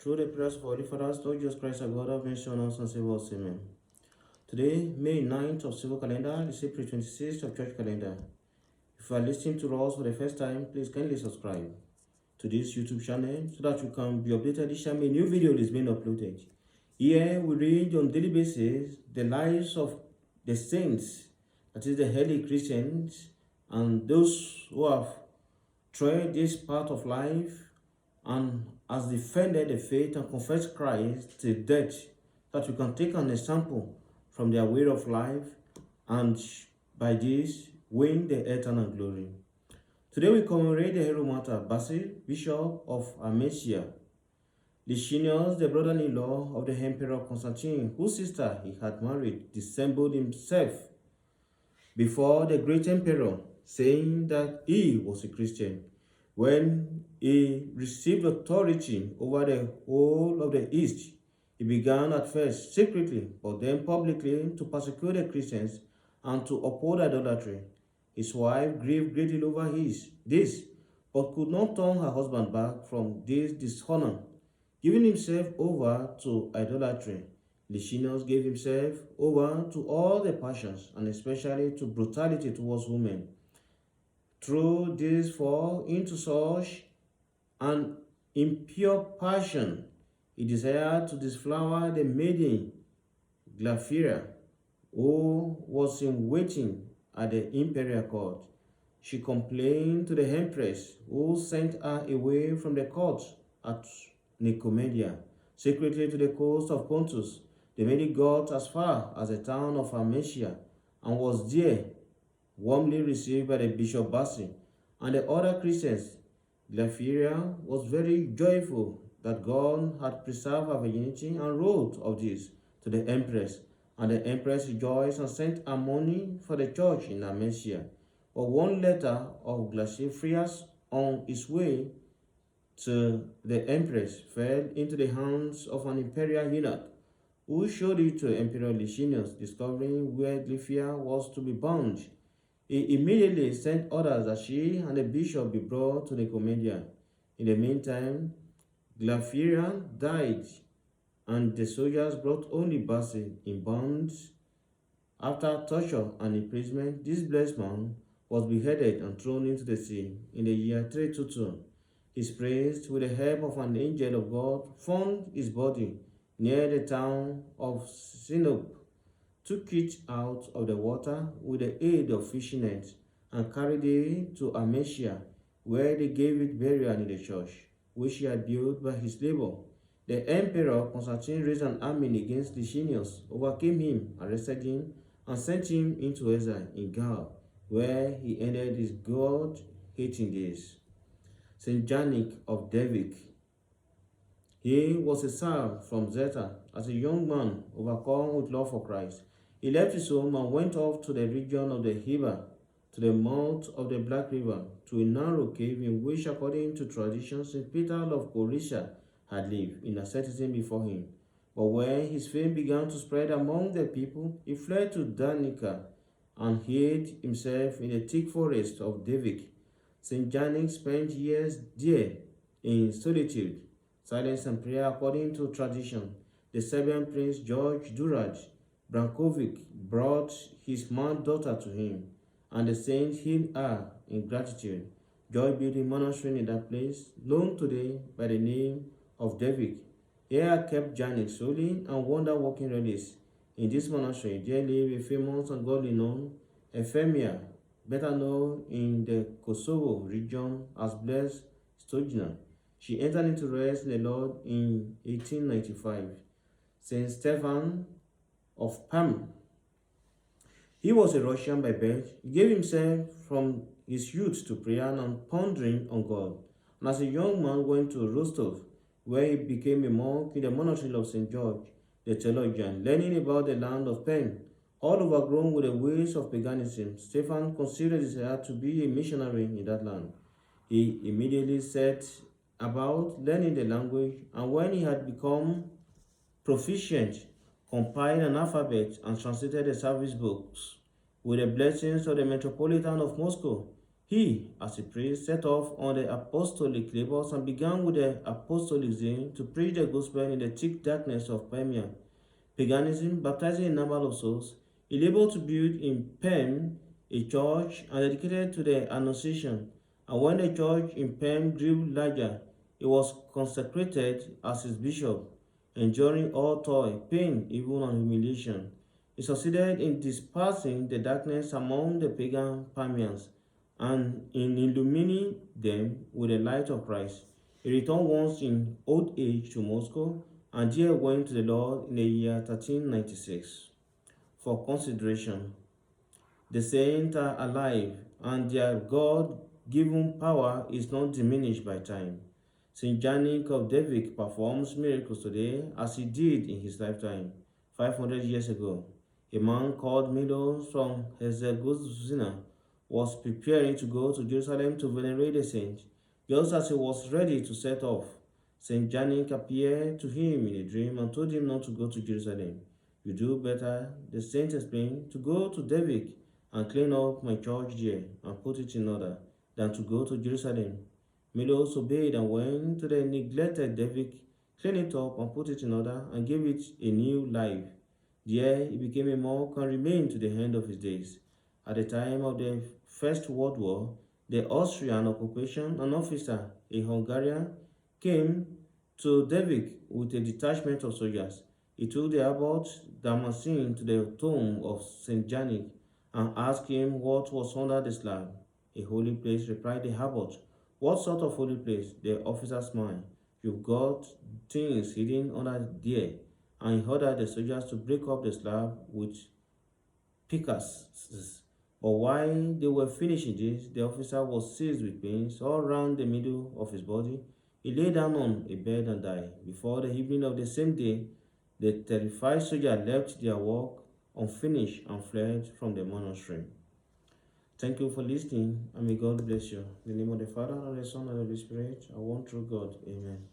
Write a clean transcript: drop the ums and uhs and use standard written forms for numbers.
Through the prayers of Holy Fathers, Lord Jesus Christ, our God, have mercy on us and save us. Amen. Today, May 9th of civil calendar, is April 26th of church calendar. If you are listening to us for the first time, please kindly subscribe to this YouTube channel so that you can be updated each time a new video is being uploaded. Here, we read on daily basis the lives of the saints, that is the early Christians, and those who have tread this path of life and has defended the faith and confessed Christ to death, that we can take an example from their way of life and by this win the eternal glory. Today we commemorate the hero martyr Basil, Bishop of Armenia, Licinius, the brother-in-law of the Emperor Constantine, whose sister he had married, dissembled himself before the great emperor, saying that he was a Christian. When he received authority over the whole of the East, he began at first secretly, but then publicly, to persecute the Christians and to uphold idolatry. His wife grieved greatly over this, but could not turn her husband back from this dishonor. Giving himself over to idolatry, Licinius gave himself over to all the passions, and especially to brutality towards women. Through this fall into such an impure passion, he desired to disflower the maiden Glaphyra, who was in waiting at the imperial court. She complained to the empress, who sent her away from the court at Nicomedia, secretly to the coast of Pontus. The maiden got as far as the town of Armenia, and was there warmly received by the Bishop Basil and the other Christians. Glaphyra was very joyful that God had preserved her virginity, and wrote of this to the empress. And the empress rejoiced and sent her money for the church in Armenia. But one letter of Glaphyra's on its way to the empress fell into the hands of an imperial eunuch, who showed it to Emperor Licinius, discovering where Glaphyra was to be bound. He immediately sent orders that she and the bishop be brought to Nicomedia. In the meantime, Glaphyra died, and the soldiers brought only Basil in bonds. After torture and imprisonment, this blessed man was beheaded and thrown into the sea in the year 322. His priest, with the help of an angel of God, found his body near the town of Sinope, took it out of the water with the aid of fishing nets, and carried it to Armenia, where they gave it burial in the church, which he had built by his labor. The emperor Constantine raised an army against Licinius, overcame him, arrested him, and sent him into exile in Gaul, where he ended his God-hating days. Saint Devic of Devic. He was a Serb from Zeta. As a young man, overcome with love for Christ, he left his home and went off to the region of the Heber, to the mouth of the Black River, to a narrow cave in which, according to tradition, St. Peter of Gorizia had lived in asceticism before him. But when his fame began to spread among the people, he fled to Danica and hid himself in the thick forest of Devic. St. Janik spent years there in solitude, silence, and prayer according to tradition. The Serbian prince George Durad Brankovic brought his mad daughter to him, and the saint healed her in gratitude. Joy built a monastery in that place, known today by the name of Devic. Here kept Janik's holy and wonder-working relics. In this monastery, there lived a famous and godly nun, Euphemia, better known in the Kosovo region as Blessed Stojna. She entered into rest in the Lord in 1895. Saint Stephen of Pam. He was a Russian by birth. He gave himself from his youth to prayer and pondering on God, and as a young man went to Rostov, where he became a monk in the monastery of St. George the Theologian, learning about the land of Pen. All overgrown with the ways of paganism, Stephen considered his heart to be a missionary in that land. He immediately set about learning the language, and when he had become proficient, compiled an alphabet and translated the service books. With the blessings of the Metropolitan of Moscow, He, as a priest, set off on the apostolic labors and began with the apostolic zeal to preach the gospel in the thick darkness of paganism, baptizing a number of souls. He labored to build in Perm a church and dedicated to the Annunciation. And when the church in Perm grew larger, he was consecrated as his bishop, enduring all toil, pain, even and humiliation. He succeeded in dispersing the darkness among the pagan Permians and in illumining them with the light of Christ. He returned once in old age to Moscow and there went to the Lord in the year 1396. For consideration, the saints are alive and their God-given power is not diminished by time. Saint Devic of Devic performs miracles today as he did in his lifetime, 500 years ago. A man called Milos from Herzegovina was preparing to go to Jerusalem to venerate the saint. Just as he was ready to set off, Saint Janik appeared to him in a dream and told him not to go to Jerusalem. You do better, the saint explained, to go to Devic and clean up my church there and put it in order, than to go to Jerusalem. Milos obeyed and went to the neglected Devic, cleaned it up and put it in order, and gave it a new life. There he became a monk and remained to the end of his days. At the time of the First World War, the Austrian occupation, an officer, a Hungarian, came to Devic with a detachment of soldiers. He took the abbot Damascene to the tomb of Saint Janik and asked him what was under the slab. A holy place, replied the abbot. What sort of holy place? The officer smiled. You've got things hidden under there. And he ordered the soldiers to break up the slab with pickaxes. But while they were finishing this, the officer was seized with pains all round the middle of his body. He lay down on a bed and died. Before the evening of the same day, the terrified soldier left their work unfinished and fled from the monastery. Thank you for listening, and may God bless you. In the name of the Father, and the Son, and the Holy Spirit, I want true God. Amen.